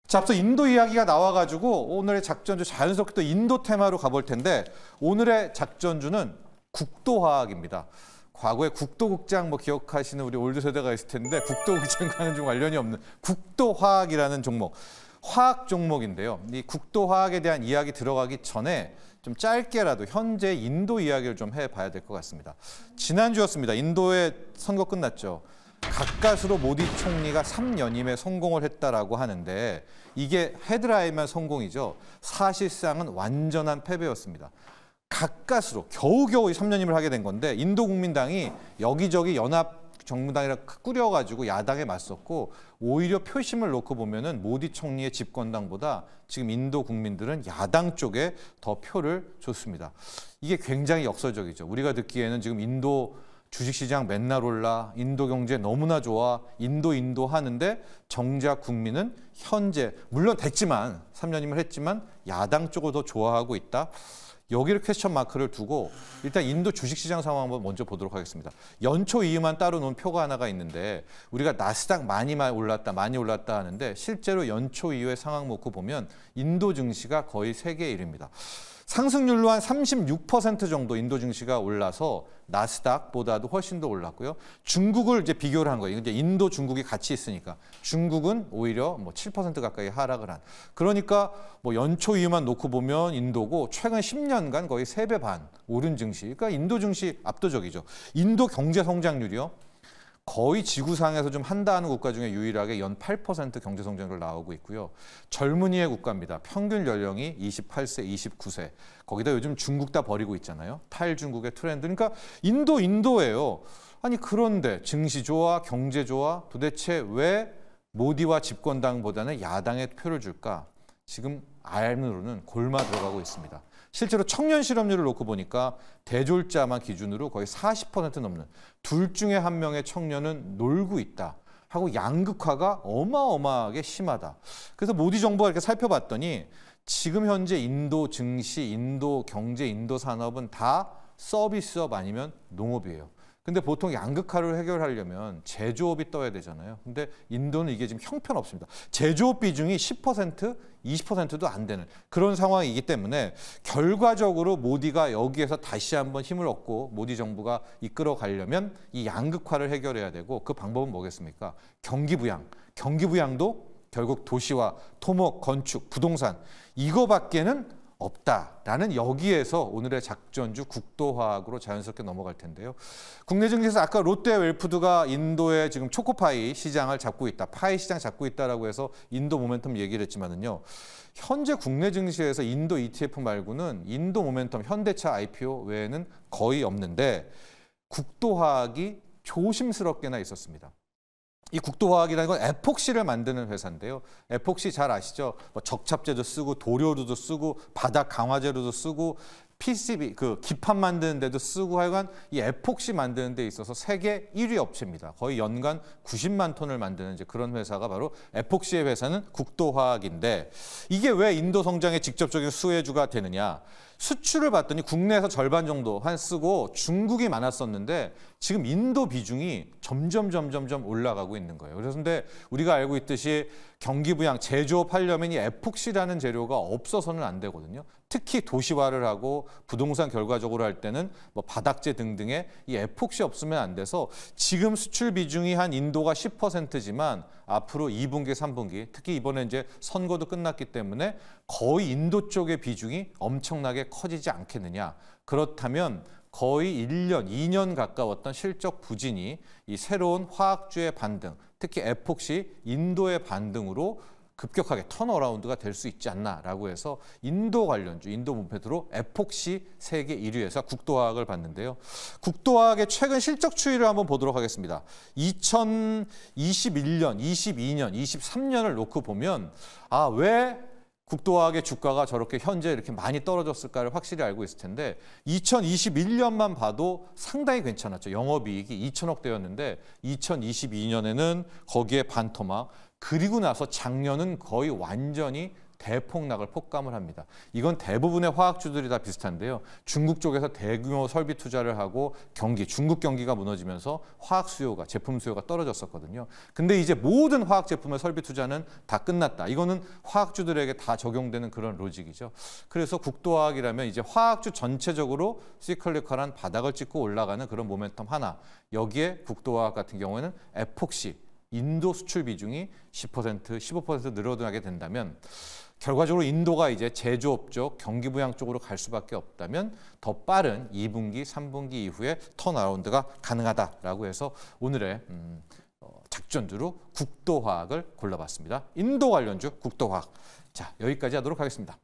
자, 앞서 인도 이야기가 나와가지고 오늘의 작전주 자연스럽게 또 인도 테마로 가볼 텐데 오늘의 작전주는 국도화학입니다. 과거에 국도국장 뭐 기억하시는 우리 올드 세대가 있을 텐데 국도국장과는 좀 관련이 없는 국도화학이라는 종목, 화학 종목인데요. 이 국도화학에 대한 이야기 들어가기 전에 좀 짧게라도 현재 인도 이야기를 좀 해봐야 될 것 같습니다. 지난주였습니다. 인도의 선거 끝났죠. 가까스로 모디 총리가 3연임에 성공을 했다라고 하는데 이게 헤드라인만 성공이죠. 사실상은 완전한 패배였습니다. 가까스로 겨우겨우 3연임을 하게 된 건데 인도 국민당이 여기저기 연합 정무당이라 꾸려가지고 야당에 맞섰고 오히려 표심을 놓고 보면은 모디 총리의 집권당보다 지금 인도 국민들은 야당 쪽에 더 표를 줬습니다. 이게 굉장히 역설적이죠. 우리가 듣기에는 지금 인도 주식시장 맨날 올라, 인도 경제 너무나 좋아, 인도 하는데 정작 국민은 현재 물론 됐지만 3년임을 했지만 야당 쪽을 더 좋아하고 있다. 여기를 퀘스천 마크를 두고 일단 인도 주식시장 상황 한번 먼저 보도록 하겠습니다. 연초 이후만 따로 놓은 표가 하나가 있는데 우리가 나스닥 많이 올랐다 하는데 실제로 연초 이후의 상황 놓고 보면 인도 증시가 거의 세계 1위입니다. 상승률로 한 36% 정도 인도 증시가 올라서 나스닥보다도 훨씬 더 올랐고요. 중국을 이제 비교를 한 거예요. 이제 인도, 중국이 같이 있으니까 중국은 오히려 뭐 7% 가까이 하락을 한. 그러니까 뭐 연초 이후만 놓고 보면 인도고 최근 10년간 거의 3배 반 오른 증시. 그러니까 인도 증시 압도적이죠. 인도 경제 성장률이요. 거의 지구상에서 좀 한다 하는 국가 중에 유일하게 연 8% 경제 성장률 나오고 있고요. 젊은이의 국가입니다. 평균 연령이 28세, 29세. 거기다 요즘 중국 다 버리고 있잖아요. 탈중국의 트렌드. 그러니까 인도예요. 아니 그런데 증시 좋아, 경제 좋아. 도대체 왜 모디와 집권당보다는 야당에 표를 줄까? 지금 안으로는 골마 들어가고 있습니다. 실제로 청년 실업률을 놓고 보니까 대졸자만 기준으로 거의 40% 넘는 둘 중에 한 명의 청년은 놀고 있다 하고 양극화가 어마어마하게 심하다. 그래서 모디 정부가 이렇게 살펴봤더니 지금 현재 인도 증시, 인도 경제, 인도 산업은 다 서비스업 아니면 농업이에요. 근데 보통 양극화를 해결하려면 제조업이 떠야 되잖아요. 근데 인도는 이게 지금 형편없습니다. 제조업 비중이 10%, 20%도 안 되는 그런 상황이기 때문에 결과적으로 모디가 여기에서 다시 한번 힘을 얻고 모디 정부가 이끌어 가려면 이 양극화를 해결해야 되고 그 방법은 뭐겠습니까? 경기부양. 경기부양도 결국 도시화, 토목, 건축, 부동산 이거밖에는 없다라는 여기에서 오늘의 작전주 국도화학으로 자연스럽게 넘어갈 텐데요. 국내 증시에서 아까 롯데웰푸드가 인도의 지금 초코파이 시장을 잡고 있다, 파이 시장 잡고 있다라고 해서 인도 모멘텀 얘기를 했지만은요. 현재 국내 증시에서 인도 ETF 말고는 인도 모멘텀, 현대차 IPO 외에는 거의 없는데 국도화학이 조심스럽게나 있었습니다. 이 국도화학이라는 건 에폭시를 만드는 회사인데요. 에폭시 잘 아시죠? 뭐 적착제도 쓰고 도료로도 쓰고 바닥 강화제로도 쓰고 PCB 그 기판 만드는 데도 쓰고 하여간 이 에폭시 만드는 데 있어서 세계 1위 업체입니다. 거의 연간 90만 톤을 만드는 이제 그런 회사가 바로 에폭시의 회사는 국도화학인데 이게 왜 인도 성장에 직접적인 수혜주가 되느냐? 수출을 봤더니 국내에서 절반 정도 한 쓰고 중국이 많았었는데 지금 인도 비중이 점점 올라가고 있는 거예요. 그래서 근데 우리가 알고 있듯이 경기부양 제조업 하려면 이 에폭시라는 재료가 없어서는 안 되거든요. 특히 도시화를 하고 부동산 결과적으로 할 때는 뭐 바닥재 등등의 이 에폭시 없으면 안 돼서 지금 수출 비중이 한 인도가 10%지만 앞으로 2분기, 3분기 특히 이번에 이제 선거도 끝났기 때문에 거의 인도 쪽의 비중이 엄청나게 커지지 않겠느냐. 그렇다면 거의 1년, 2년 가까웠던 실적 부진이 이 새로운 화학주의 반등, 특히 에폭시 인도의 반등으로 급격하게 턴어라운드가 될 수 있지 않나라고 해서 인도 관련주, 인도 문패드로 에폭시 세계 1위에서 국도화학을 봤는데요. 국도화학의 최근 실적 추이를 한번 보도록 하겠습니다. 2021년, 22년, 23년을 놓고 보면 왜 국도화학의 주가가 저렇게 현재 이렇게 많이 떨어졌을까를 확실히 알고 있을 텐데 2021년만 봐도 상당히 괜찮았죠. 영업이익이 2천억 대였는데 2022년에는 거기에 반토막 그리고 나서 작년은 거의 완전히 대폭락을 폭감을 합니다. 이건 대부분의 화학주들이 다 비슷한데요. 중국 쪽에서 대규모 설비 투자를 하고 중국 경기가 무너지면서 화학 수요가, 제품 수요가 떨어졌었거든요. 근데 이제 모든 화학 제품의 설비 투자는 다 끝났다. 이거는 화학주들에게 다 적용되는 그런 로직이죠. 그래서 국도화학이라면 이제 화학주 전체적으로 시클리컬한 바닥을 찍고 올라가는 그런 모멘텀 하나. 여기에 국도화학 같은 경우에는 에폭시, 인도 수출 비중이 10%, 15% 늘어나게 된다면 결과적으로 인도가 이제 제조업 쪽, 경기 부양 쪽으로 갈 수밖에 없다면 더 빠른 2분기, 3분기 이후에 턴어라운드가 가능하다라고 해서 오늘의 작전주로 국도화학을 골라봤습니다. 인도 관련주 국도화학. 자, 여기까지 하도록 하겠습니다.